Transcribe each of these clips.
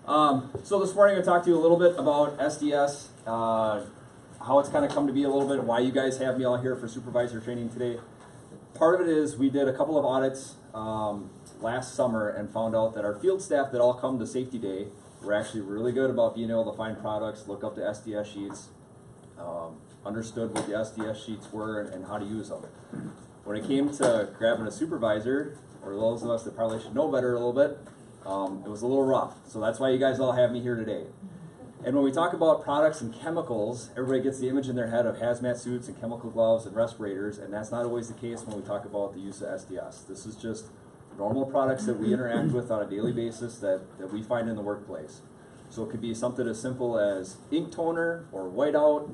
So this morning I talked to you a little bit about SDS, how it's kind of come to be a little bit, why you guys have me all here for supervisor training today. Part of it is we did a couple of audits last summer and found out that our field staff that all come to safety day were actually really good about being able to find products, look up the SDS sheets, understood what the SDS sheets were and how to use them. When it came to grabbing a supervisor, or those of us that probably should know better a little bit, it was a little rough. So that's why you guys all have me here today. And when we talk about products and chemicals, everybody gets the image in their head of hazmat suits and chemical gloves and respirators, and that's not always the case when we talk about the use of SDS. This is just normal products that we interact with on a daily basis that we find in the workplace. So it could be something as simple as ink toner or whiteout,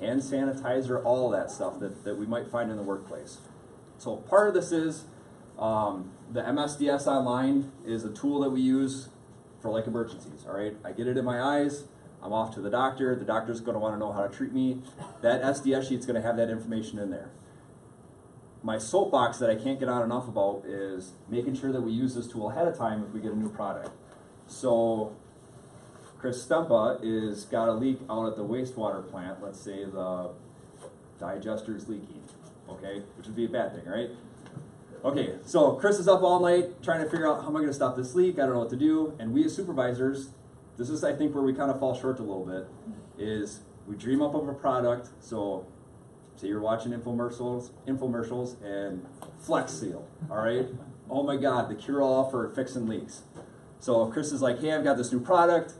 hand sanitizer, all of that stuff that we might find in the workplace. So part of this is the MSDS Online is a tool that we use for like emergencies, all right? I get it in my eyes, I'm off to the doctor's going to want to know how to treat me. That SDS sheet's going to have that information in there. My soapbox that I can't get on enough about is making sure that we use this tool ahead of time if we get a new product. So Chris Stempa is got a leak out at the wastewater plant. Let's say the digester's leaking, okay? Which would be a bad thing, right? Okay, so Chris is up all night trying to figure out how am I going to stop this leak. I don't know what to do. And we as supervisors, this is I think where we kind of fall short a little bit, is we dream up of a product. So say you're watching infomercials and Flex Seal, all right? Oh my God, the cure-all for fixing leaks. So Chris is like, hey, I've got this new product.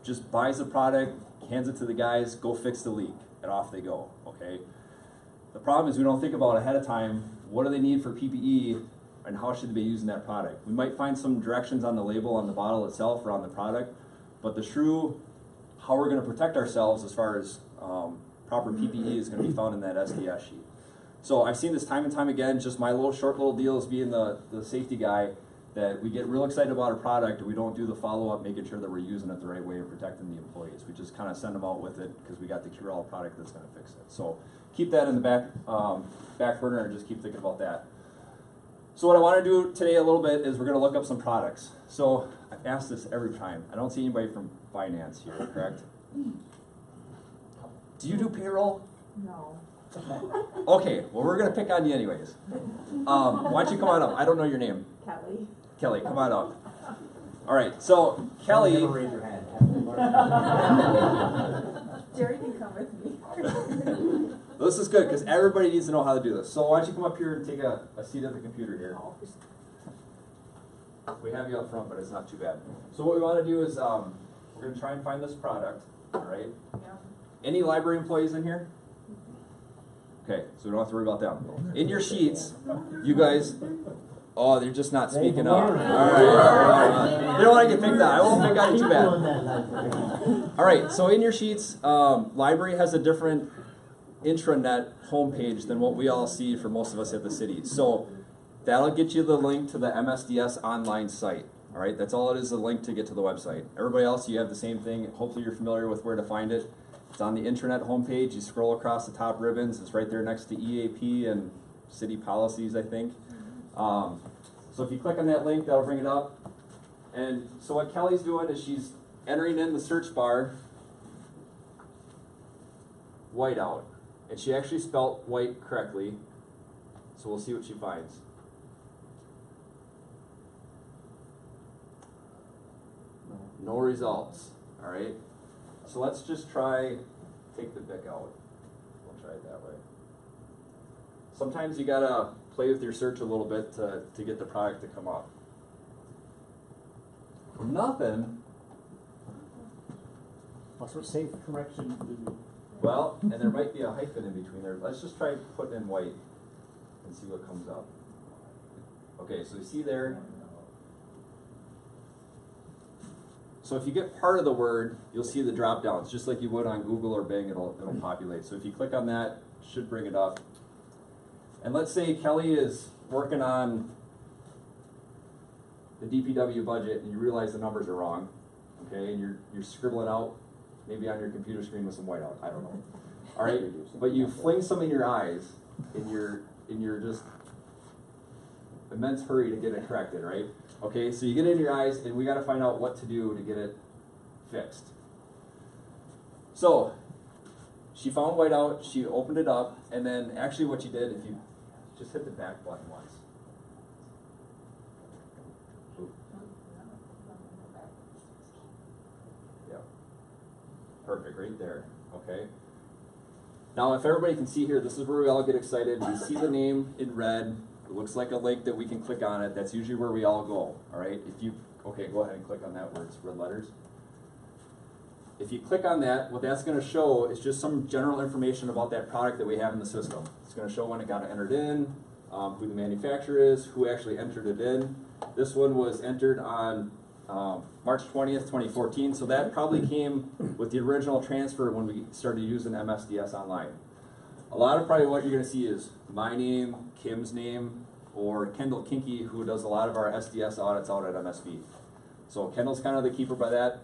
Just buys the product, hands it to the guys, go fix the leak, and off they go, okay? The problem is we don't think about ahead of time, what do they need for PPE and how should they be using that product? We might find some directions on the label on the bottle itself or on the product, but the true how we're going to protect ourselves as far as proper PPE is going to be found in that SDS sheet. So I've seen this time and time again, just my short little deal as being the safety guy, that we get real excited about a product and we don't do the follow-up making sure that we're using it the right way and protecting the employees. We just kind of send them out with it because we got the cure-all product that's going to fix it. So keep that in the back burner and just keep thinking about that. So what I want to do today a little bit is we're going to look up some products. So I ask this every time. I don't see anybody from finance here, correct? Do you do payroll? No. Okay, well we're going to pick on you anyways. Why don't you come on up? I don't know your name. Kelly. Kelly, come on up. All right, so Kelly. Never raise your hand. Jerry can come with me. This is good because everybody needs to know how to do this. So why don't you come up here and take a seat at the computer here. We have you up front, but it's not too bad. So what we want to do is we're going to try and find this product. All right. Yeah. Any library employees in here? Okay, so we don't have to worry about them. In your sheets, you guys. Oh, they're just not speaking up. All right. They don't want to get picked on. I won't pick on you too bad. All right, so in your sheets, library has a different intranet homepage than what we all see for most of us at the city. So that'll get you the link to the MSDS online site. All right, that's all it is, a link to get to the website. Everybody else, you have the same thing. Hopefully you're familiar with where to find it. It's on the intranet homepage. You scroll across the top ribbons. It's right there next to EAP and city policies, I think. So if you click on that link, that'll bring it up. And so what Kelly's doing is she's entering in the search bar whiteout. And she actually spelled white correctly. So we'll see what she finds. No results. All right. So let's just try, take the Bic out. We'll try it that way. Sometimes you gotta play with your search a little bit to get the product to come up. Nothing. What's what safe correction? Well, and there might be a hyphen in between there. Let's just try putting in white and see what comes up. Okay, so you see there. So if you get part of the word, you'll see the drop downs, just like you would on Google or Bing, it'll populate. So if you click on that, it should bring it up. And let's say Kelly is working on the DPW budget and you realize the numbers are wrong, okay, and you're scribbling out maybe on your computer screen with some whiteout, I don't know. All right, but you fling some in your eyes and you're just immense hurry to get it corrected, right? Okay, so you get it in your eyes, and we got to find out what to do to get it fixed. So she found whiteout, she opened it up, and then actually what she did, if you just hit the back button once. Oop. Yeah. Perfect, right there. Okay. Now, if everybody can see here, this is where we all get excited. We see the name in red. It looks like a link that we can click on it. That's usually where we all go. All right. If you go ahead and click on that where it's red letters. If you click on that, what that's going to show is just some general information about that product that we have in the system. It's going to show when it got entered in, who the manufacturer is, who actually entered it in. This one was entered on March 20th, 2014, so that probably came with the original transfer when we started using MSDS Online. A lot of probably what you're going to see is my name, Kim's name, or Kendall Kinky, who does a lot of our SDS audits out at MSB. So Kendall's kind of the keeper by that.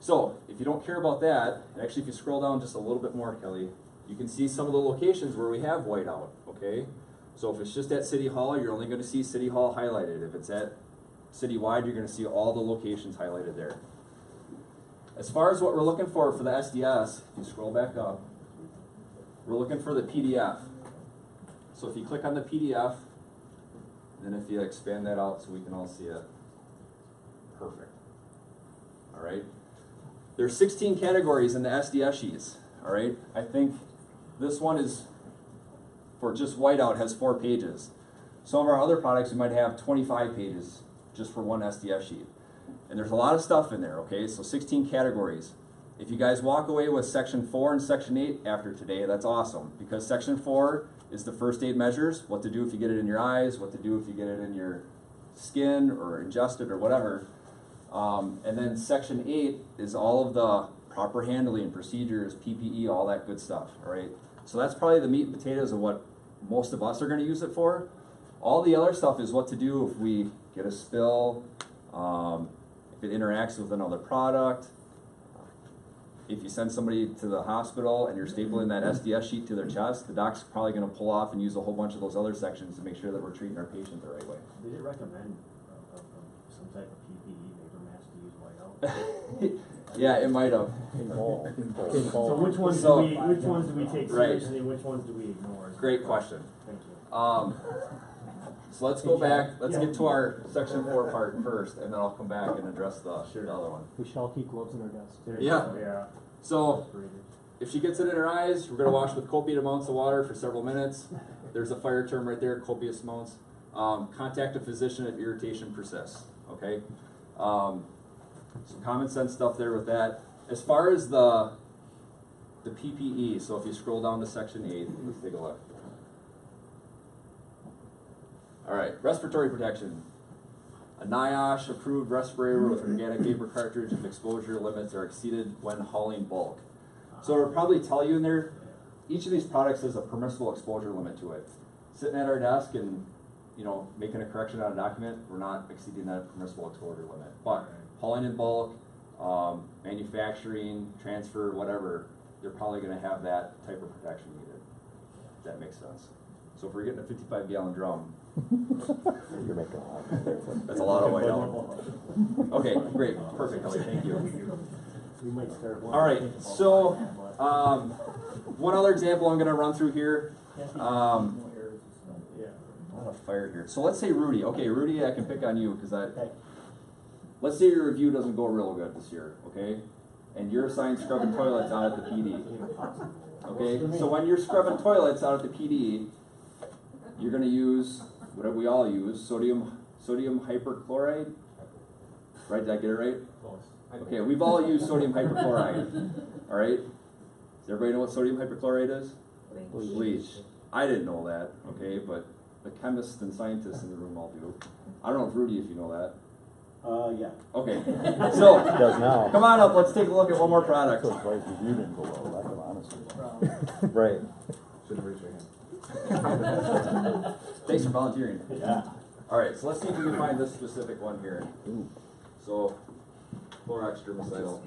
So if you don't care about that, actually if you scroll down just a little bit more, Kelly, you can see some of the locations where we have whiteout, okay? So if it's just at City Hall, you're only going to see City Hall highlighted. If it's at citywide, you're going to see all the locations highlighted there. As far as what we're looking for the SDS, if you scroll back up, we're looking for the PDF. So if you click on the PDF, then if you expand that out so we can all see it, perfect. All right. There's 16 categories in the SDS sheets. All right. I think this one is for just whiteout has 4 pages. Some of our other products we might have 25 pages just for one SDS sheet. And there's a lot of stuff in there, okay? So 16 categories. If you guys walk away with section 4 and section 8 after today, that's awesome. Because section 4 is the first aid measures, what to do if you get it in your eyes, what to do if you get it in your skin or ingest it or whatever. And then section 8 is all of the proper handling, procedures, PPE, all that good stuff, all right? So that's probably the meat and potatoes of what most of us are gonna use it for. All the other stuff is what to do if we get a spill, if it interacts with another product, if you send somebody to the hospital and you're stapling that SDS sheet to their chest, the doc's probably going to pull off and use a whole bunch of those other sections to make sure that we're treating our patient the right way. Did it recommend some type of PPE vapor mask to use whiteout? Yeah, it might have. So which ones do we take seriously, which ones do we ignore? Great question. Thank you. So let's go back, let's get to our section 4 part first, and then I'll come back and address the other one. We shall keep gloves in our desk. Yeah. So if she gets it in her eyes, we're going to wash with copious amounts of water for several minutes. There's a fire term right there, copious amounts. Contact a physician if irritation persists, okay? Some common sense stuff there with that. As far as the PPE, so if you scroll down to section 8, let's take a look. All right, respiratory protection. A NIOSH approved respirator with organic vapor cartridge if exposure limits are exceeded when hauling bulk. So it'll probably tell you in there, each of these products has a permissible exposure limit to it. Sitting at our desk and making a correction on a document, we're not exceeding that permissible exposure limit. But hauling in bulk, manufacturing, transfer, whatever, they're probably going to have that type of protection needed. If that makes sense. So if we're getting a 55-gallon drum, You're making a lot. that's a lot of whiteout. Okay, great, perfect, Kelly, thank you. We might start one. All right, so one other example I'm going to run through here. Yeah. A lot of fire here. So let's say Rudy. Okay, Rudy, I can pick on you because let's say your review doesn't go real good this year, okay? And you're assigned scrubbing toilets out at the PD. Okay, so when you're scrubbing toilets out at the PD, you're going to use what we all use, sodium hyperchloride. Right, did I get it right? Okay, we've all used sodium hyperchloride. All right? Does everybody know what sodium hyperchloride is? Bleach. I didn't know that, okay, but the chemists and scientists in the room all do. I don't know if Rudy, if you know that. Yeah. Okay, so Does now. come on up, let's take a look at one more product. So it's like you didn't go well, that's honestly. Right. Shouldn't raise your hand. Thanks for volunteering. Yeah. All right, so let's see if we can find this specific one here. Ooh. So, Clorox germicidal.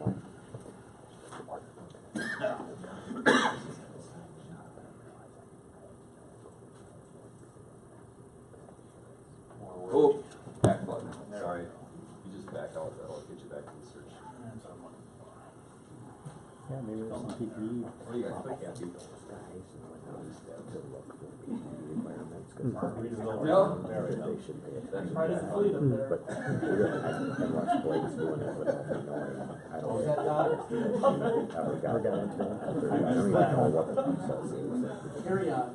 Yeah, maybe there's some PPE. What do you guys think, Kathy? We just don't- Yeah. There we go. That's Try to fleet them there. But I watched Blaze doing it without me knowing. I don't Was that Doc? how we got got into into it. I don't even know what the process is. Carry on.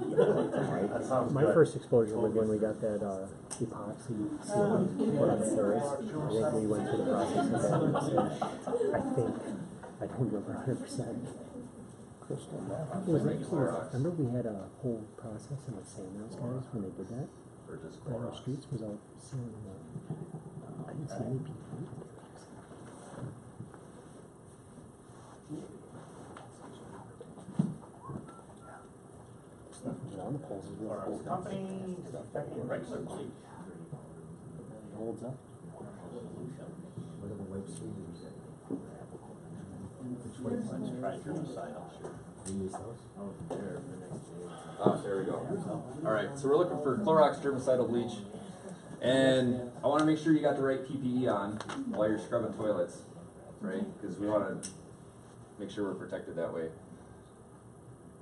That sounds My good. first exposure was when we got that epoxy seal put on the doors. I think we went through the process of that. And I don't remember 100%. Crystal Remember we had a whole process in the Sandhouse guys when they did that? Or just That our Clorox? streets was all sealing up. I didn't see any people. On the poles is really cool. Company, effective price of bleach. It holds up. Which way let's try germicidal. We use those. I wasn't there the next day. Ah, there we go. Alright, so we're looking for Clorox germicidal bleach. And I wanna make sure you got the right PPE on while you're scrubbing toilets, right? Cause we wanna make sure we're protected that way.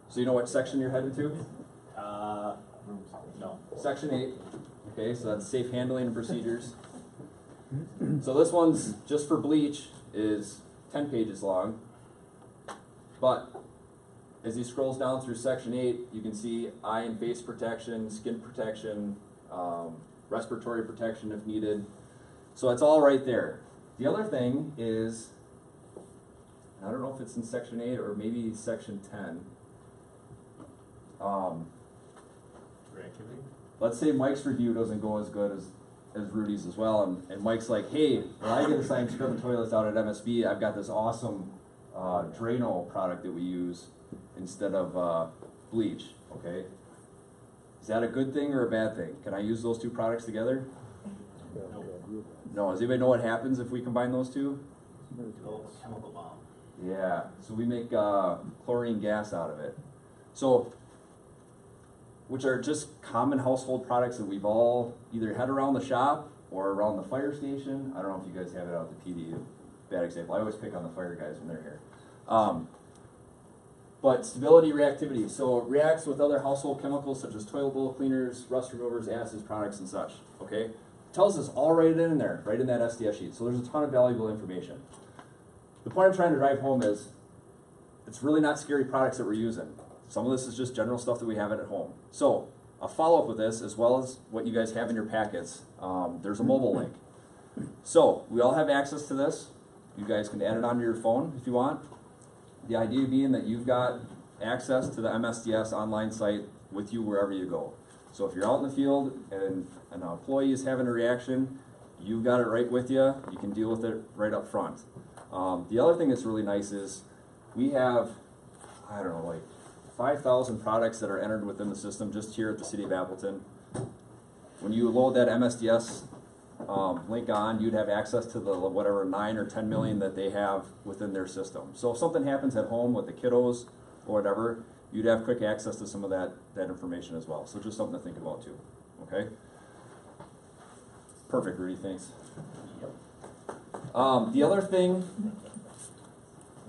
So you know what section you're headed to? No. Section 8, okay, so that's safe handling and procedures. So this one's just for bleach is 10 pages long. But as he scrolls down through section 8, you can see eye and face protection, skin protection, respiratory protection if needed. So it's all right there. The other thing is, I don't know if it's in section 8 or maybe section 10. Let's say Mike's review doesn't go as good as Rudy's as well, and Mike's like, hey, when I get assigned scrubbing toilets out at MSB, I've got this awesome Drano product that we use instead of bleach, okay? Is that a good thing or a bad thing? Can I use those two products together? No, does anybody know what happens if we combine those two? Chemical bomb. Yeah, so we make chlorine gas out of it. So, which are just common household products that we've all either had around the shop or around the fire station. I don't know if you guys have it out at the PD. Bad example. I always pick on the fire guys when they're here. But stability reactivity. So it reacts with other household chemicals such as toilet bowl cleaners, rust removers, acids, products, and such. Okay? It tells us all right in there, right in that SDS sheet. So there's a ton of valuable information. The point I'm trying to drive home is it's really not scary products that we're using. Some of this is just general stuff that we have at home. So a follow-up with this, as well as what you guys have in your packets, there's a mobile link. So we all have access to this. You guys can add it onto your phone if you want. The idea being that you've got access to the MSDS online site with you wherever you go. So if you're out in the field and an employee is having a reaction, you've got it right with you. You can deal with it right up front. The other thing that's really nice is we have, I don't know, like 5,000 products that are entered within the system just here at the City of Appleton. When you load that MSDS link on, you'd have access to the whatever 9 or 10 million that they have within their system. So if something happens at home with the kiddos or whatever, you'd have quick access to some of that information as well. So just something to think about too, okay? Perfect, Rudy, thanks. The other thing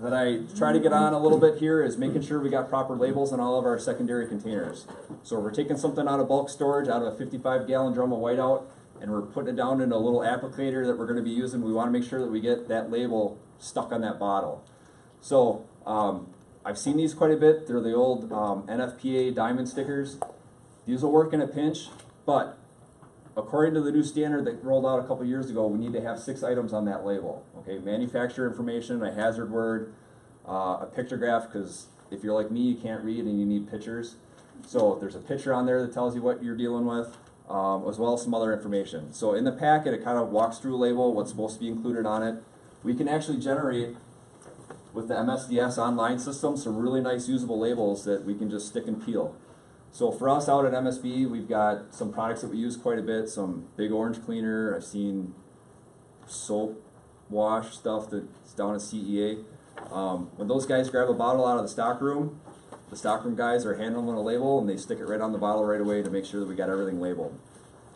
that I try to get on a little bit here is making sure we got proper labels on all of our secondary containers. So we're taking something out of bulk storage, out of a 55-gallon drum of whiteout, and we're putting it down in a little applicator that we're going to be using. We want to make sure that we get that label stuck on that bottle. So I've seen these quite a bit. They're the old NFPA diamond stickers. These will work in a pinch, but according to the new standard that rolled out a couple years ago, we need to have 6 items on that label. Okay, manufacturer information, a hazard word, a pictograph, because if you're like me, you can't read and you need pictures. So there's a picture on there that tells you what you're dealing with, as well as some other information. So in the packet, it kind of walks through a label, what's supposed to be included on it. We can actually generate, with the MSDS online system, some really nice usable labels that we can just stick and peel. So for us out at MSB, we've got some products that we use quite a bit, some Big Orange Cleaner, I've seen soap wash stuff that's down at CEA. When those guys grab a bottle out of the stockroom guys are handling a label and they stick it right on the bottle right away to make sure that we got everything labeled.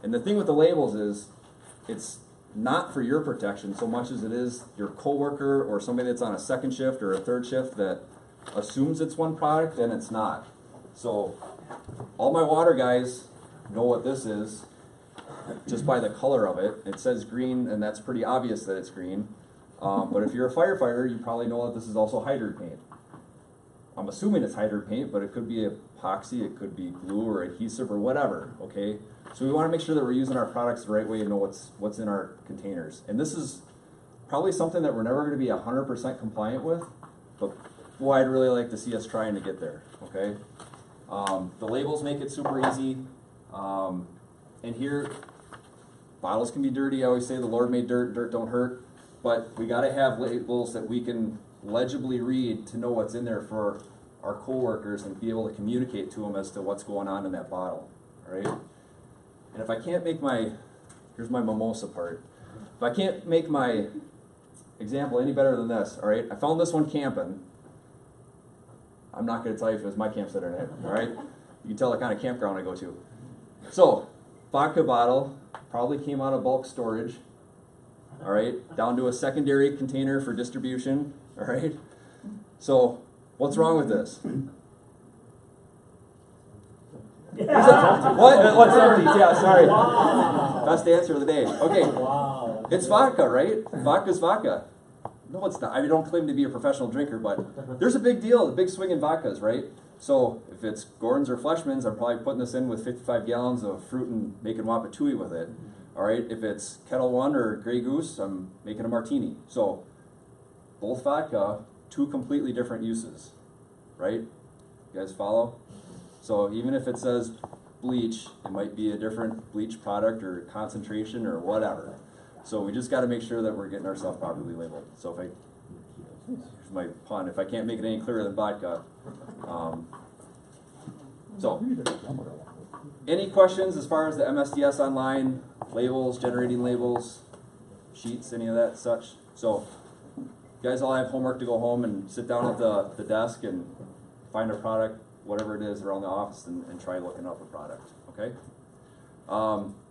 And the thing with the labels is, not for your protection so much as it is your coworker or somebody that's on a second shift or a third shift that assumes it's one product and it's not. So all my water guys know what this is just by the color of it. It says green, and that's pretty obvious that it's green. But if you're a firefighter, you probably know that this is also hydrant paint. I'm assuming it's hydrant paint, but it could be epoxy, it could be glue or adhesive or whatever, okay? So we want to make sure that we're using our products the right way and know what's in our containers. And this is probably something that we're never going to be 100% compliant with, but boy, I'd really like to see us trying to get there, okay? The labels make it super easy. And here, bottles can be dirty. I always say the Lord made dirt, dirt don't hurt. But we got to have labels that we can legibly read to know what's in there for our coworkers and be able to communicate to them as to what's going on in that bottle, all right? And if I can't make here's my mimosa part. If I can't make my example any better than this, all right? I found this one camping. I'm not going to tell you if it was my campsite or not, all right? You can tell the kind of campground I go to. So, vodka bottle, probably came out of bulk storage, all right? Down to a secondary container for distribution, all right? So, what's wrong with this? What? What's empty? Yeah, sorry. Best answer of the day. Okay. Wow. It's vodka, right? Vodka's vodka. No, it's not. I don't claim to be a professional drinker, but there's a big deal, a big swing in vodkas, right? So if it's Gordon's or Fleshman's, I'm probably putting this in with 55 gallons of fruit and making Wapatui with it. All right. If it's Kettle One or Grey Goose, I'm making a martini. So both vodka, two completely different uses, right? You guys follow? So even if it says bleach, it might be a different bleach product or concentration or whatever. So we just got to make sure that we're getting our stuff properly labeled. So here's my pun, if I can't make it any clearer than vodka. So, any questions as far as the MSDS online, labels, generating labels, sheets, any of that such? So, you guys all have homework to go home and sit down at the desk and find a product, whatever it is around the office, and try looking up a product, okay?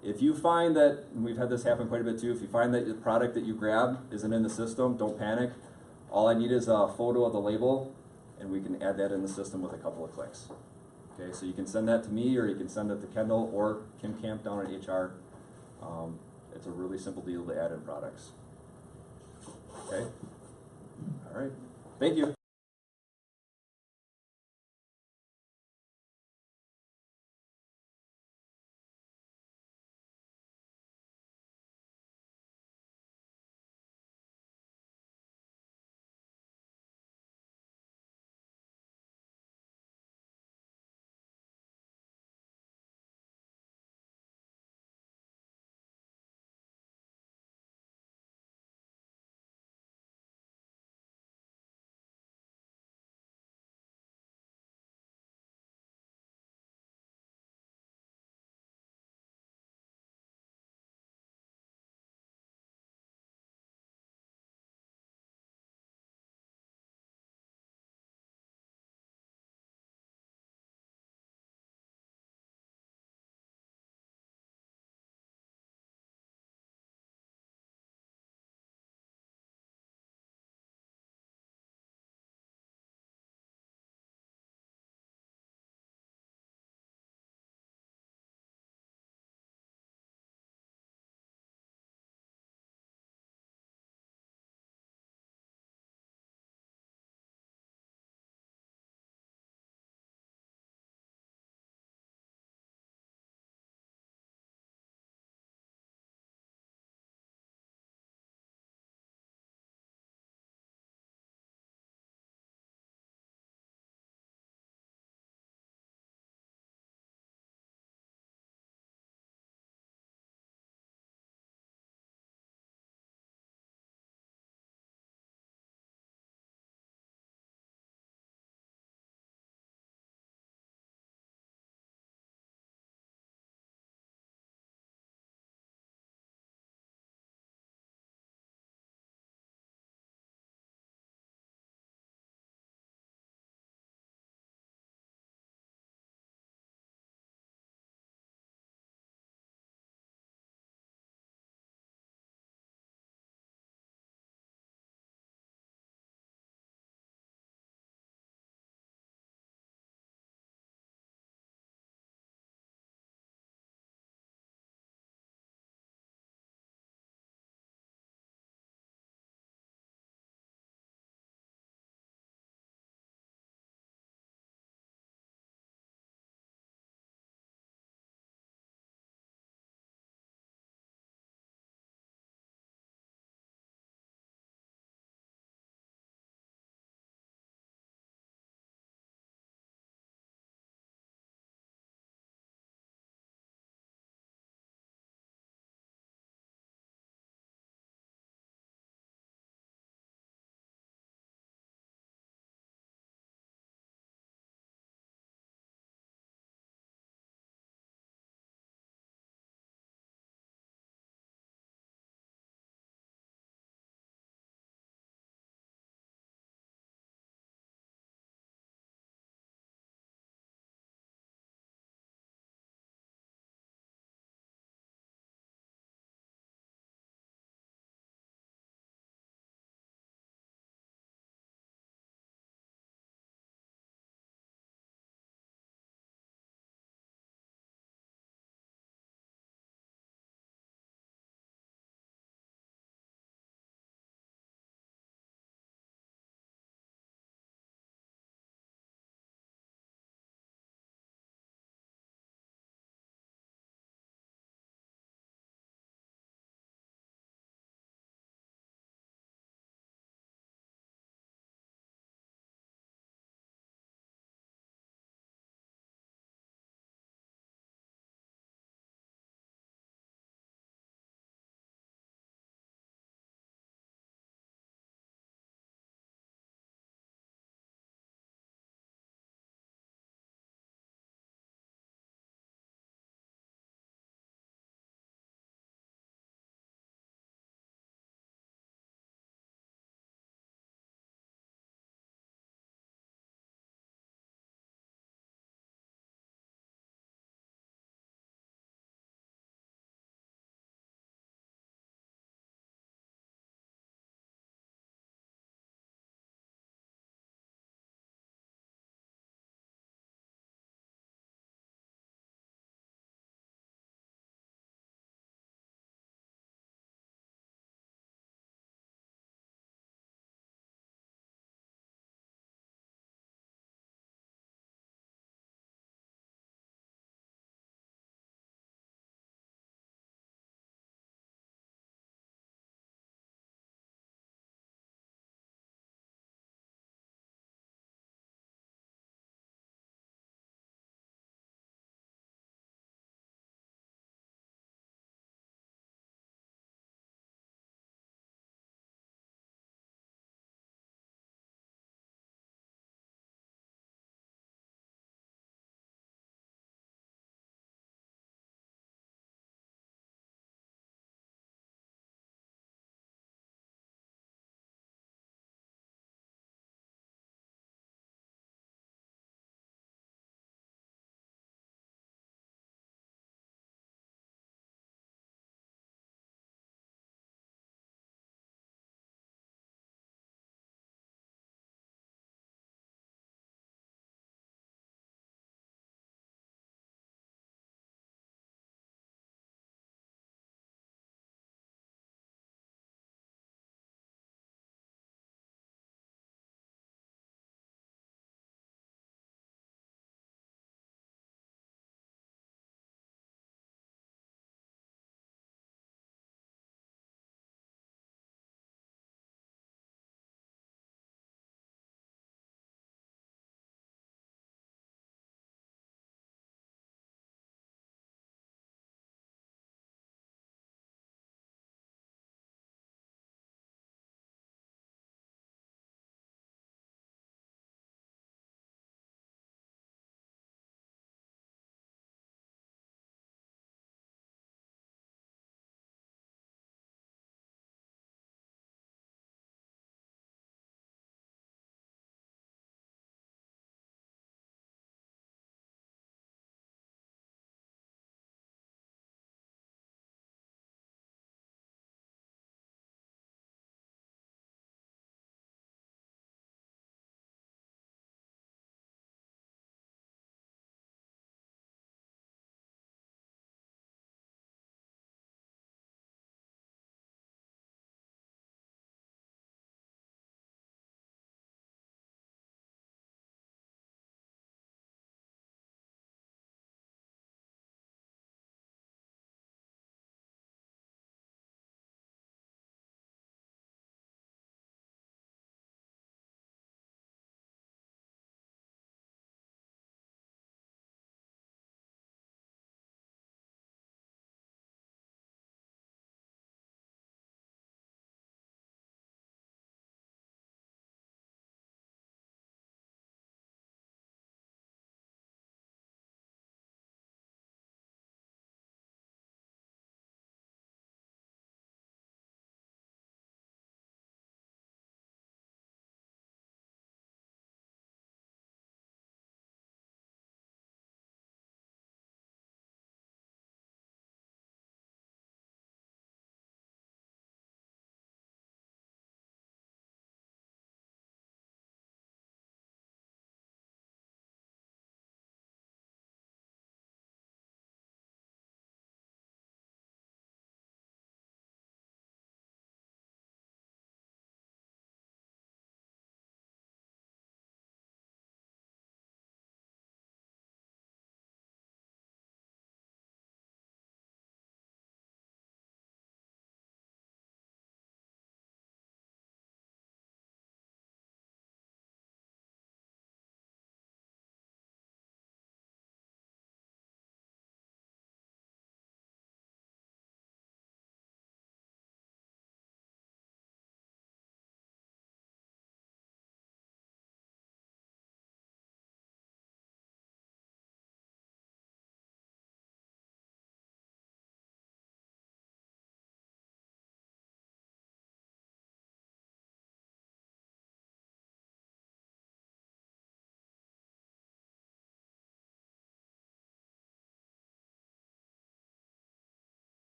If you find that, and we've had this happen quite a bit too, if you find that the product that you grab isn't in the system, don't panic. All I need is a photo of the label, and we can add that in the system with a couple of clicks. Okay, so you can send that to me, or you can send it to Kendall or Kim Camp down at HR. It's a really simple deal to add in products. Okay? All right. Thank you.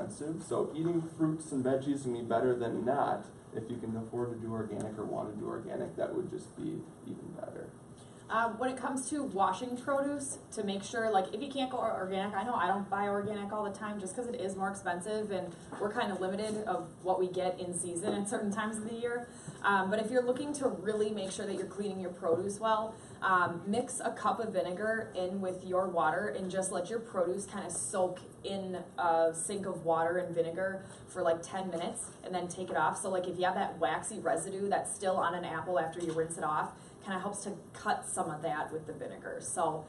expensive. So eating fruits and veggies can be better than not. If you can afford to do organic or want to do organic, that would just be even better. When it comes to washing produce, to make sure, like, if you can't go organic, I know I don't buy organic all the time just because it is more expensive and we're kind of limited of what we get in season at certain times of the year. But if you're looking to really make sure that you're cleaning your produce well, mix a cup of vinegar in with your water and just let your produce kind of soak in a sink of water and vinegar for like 10 minutes and then take it off. So like if you have that waxy residue that's still on an apple after you rinse it off, kind of helps to cut some of that with the vinegar. So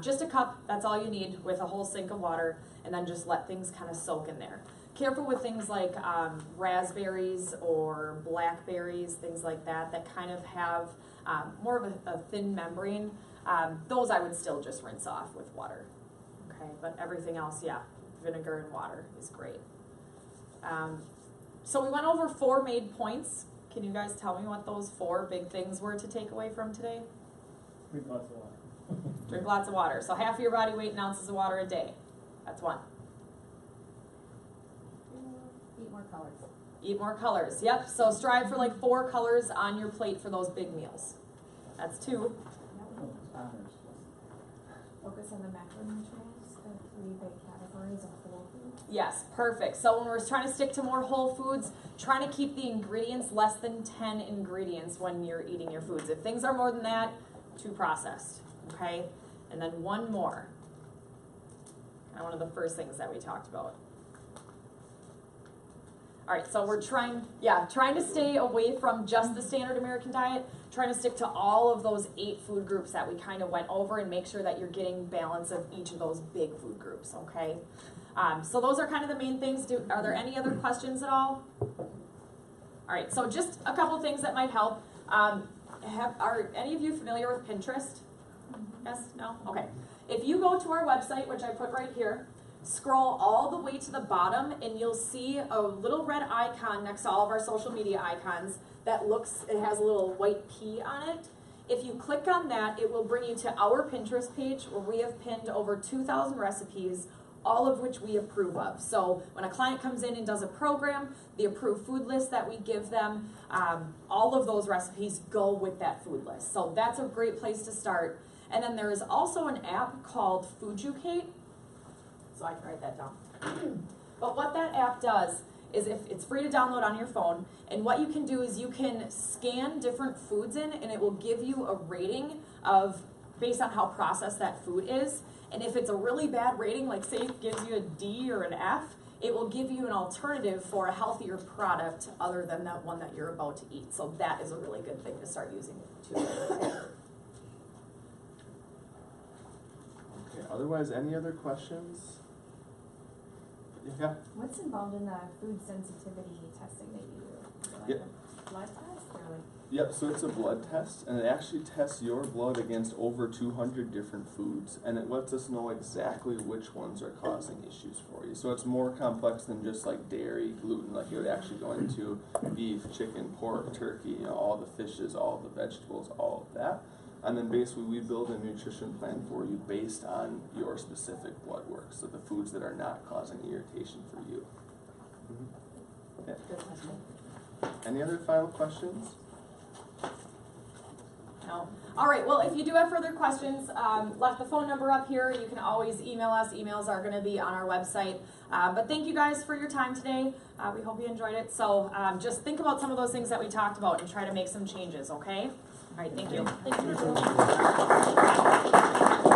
just a cup, that's all you need with a whole sink of water, and then just let things kind of soak in there. Careful with things like raspberries or blackberries, things like that, that kind of have more of a thin membrane. Those I would still just rinse off with water. Okay, but everything else, yeah, vinegar and water is great. So we went over 4 made points. Can you guys tell me what those 4 big things were to take away from today? Drink lots of water. Drink lots of water. So half of your body weight in ounces of water a day. That's 1. Eat more colors. Eat more colors. Yep. So strive for like 4 colors on your plate for those big meals. That's 2. Focus on the macronutrients, the 3 big categories of whole foods. Yes, perfect. So when we're trying to stick to more whole foods, trying to keep the ingredients less than 10 ingredients when you're eating your foods. If things are more than that, too processed. Okay? And then 1 more. And one of the first things that we talked about. All right, so we're trying to stay away from just the standard American diet, trying to stick to all of those 8 food groups that we kind of went over and make sure that you're getting balance of each of those big food groups, okay? So those are kind of the main things. Are there any other questions at all? All right, so just a couple things that might help. Are any of you familiar with Pinterest? Yes? No? Okay. If you go to our website, which I put right here, scroll all the way to the bottom and you'll see a little red icon next to all of our social media icons that it has a little white P on it. If you click on that, it will bring you to our Pinterest page where we have pinned over 2,000 recipes, all of which we approve of. So when a client comes in and does a program, the approved food list that we give them, all of those recipes go with that food list. So that's a great place to start. And then there is also an app called Fooducate. So I can write that down. But what that app does is it's free to download on your phone, and what you can do is you can scan different foods in and it will give you a rating based on how processed that food is. And if it's a really bad rating, like say it gives you a D or an F, it will give you an alternative for a healthier product other than that one that you're about to eat. So that is a really good thing to start using too. Okay, otherwise, any other questions? Yeah. What's involved in the food sensitivity testing that you do? Is it like a blood test or like? Yep, so it's a blood test, and it actually tests your blood against over 200 different foods, and it lets us know exactly which ones are causing issues for you. So it's more complex than just like dairy, gluten, like you would actually go into beef, chicken, pork, turkey, all the fishes, all the vegetables, all of that. And then basically we build a nutrition plan for you based on your specific blood work, so the foods that are not causing irritation for you. Mm-hmm. Okay. Any other final questions? No. All right, well, if you do have further questions, left the phone number up here. You can always email us. Emails are going to be on our website. But thank you guys for your time today. We hope you enjoyed it. So just think about some of those things that we talked about and try to make some changes, okay? All right, thank you. Thank you.